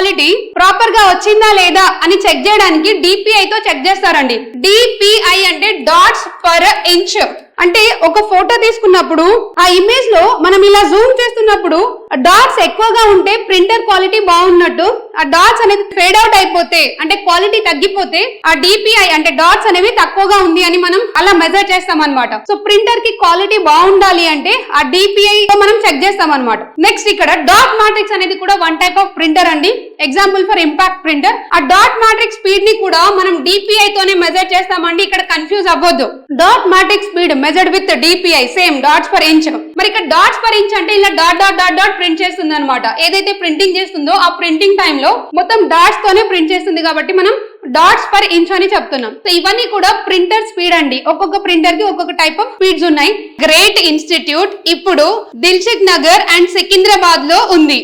Quality proper గా వచ్చిందా లేదా అని చెక్ చేయడానికి DPI తో చెక్ చేస్తారండి. DPI అంటే డాట్స్ పర్ ఇంచ్. అంటే ఒక ఫోటో తీసుకున్నప్పుడు ఆ ఇమేజ్ లో మనం ఇలా జూమ్ చేస్తున్నప్పుడు డాట్స్ ఎక్కువగా ఉంటే ప్రింటర్ క్వాలిటీ బాగున్నట్టు, ఆ డాట్స్ అనేది ఫేడ్ అవుట్ అయిపోతే అంటే క్వాలిటీ తగ్గిపోతే ఆ DPI అంటే డాట్స్ అనేవి తక్కువగా ఉంది అని మనం అలా మెజర్ చేస్తాం అనమాట. సో ప్రింటర్ కి క్వాలిటీ బాగుండాలి అంటే ఆ DPI తో మనం చెక్ చేస్తాం అనమాట. నెక్స్ట్ ఇక్కడ డాట్ మ్యాట్రిక్స్ అనేది కూడా వన్ టైప్ ఆఫ్ ప్రింటర్ అండి. Example for impact printer. ఆ డాట్ మ్యాట్రిక్స్ స్పీడ్ ని కూడా మనం DPI తోనే మెజర్ చేస్తామండి. ఇక్కడ కన్ఫ్యూజ్ అవ్వద్దు. Dot matrix speed measured with DPI same dots per inch. మరి ఇక్కడ డాట్స్ పర్ ఇంచ్ అంటే ఇలా dot dot dot dot print చేస్తుంది అనమాట. ఏదైతే ప్రింటింగ్ చేస్తుందో ఆ ప్రింటింగ్ టైమ్ లో మొత్తం డాట్స్ తోనే ప్రింట్ చేస్తుంది కాబట్టి మనం డాట్స్ పర్ ఇంచ్ అని చెప్తున్నాం. సో ఇవన్నీ కూడా ప్రింటర్ స్పీడ్ అండి. ఒక్కొక్క ప్రింటర్ కి ఒక్కొక్క టైప్ ఆఫ్ స్పీడ్స్ ఉన్నాయి. గ్రేట్ ఇన్స్టిట్యూట్ ఇప్పుడు దిల్సుఖ్ నగర్ అండ్ సికింద్రాబాద్ లో ఉంది.